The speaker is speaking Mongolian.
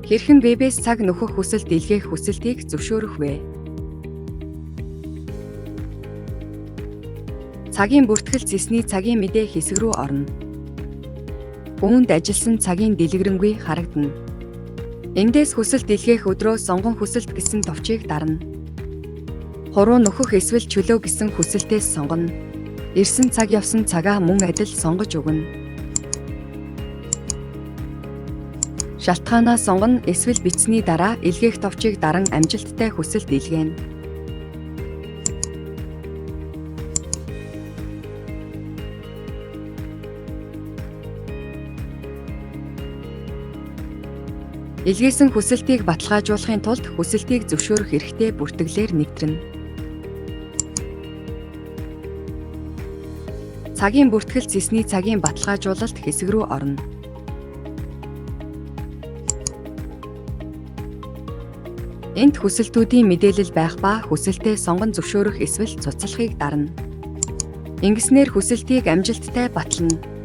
Хэрхэн вебээс цаг нөхөх хүсэл дэлгээх хүсэлтийг зөвшөөрөх вэ? Цагийн бүртгэл зэсний цагийн мэдээ хэсэг рүү орно. Үүнд ажилласан цагийн дэлгэрэнгүй харагдана. Эндээс хүсэл дэлгээх өдрөө сонгон хүсэлт гэсэн товчийг дарна. Хуруу нөхөх эсвэл чөлөө гэсэн хүсэлтээс сонгоно. Ирсэн цаг явсан цагаа мөн адил сонгож өгнө. Шалтгаанаа сонгоно эсвэл бичсний дараа илгээх товчийг даран амжилттай хүсэлт илгээнэ. Илгээсэн хүсэлтийг баталгаажуулахын тулд хүсэлтийг зөвшөөрөх эрхтэй бүртгэлээр нэвтрэнэ. Цагийн бүртгэл зэсний цагийн баталгаажуулалт хэсэг рүү орно. Энд хүсэлтүүдийн мэдээлэл байх ба хүсэлтээ сонгон зөвшөөрөх эсвэл цуцлахыг дарна. Ингэснээр хүсэлтийг амжилттай батална.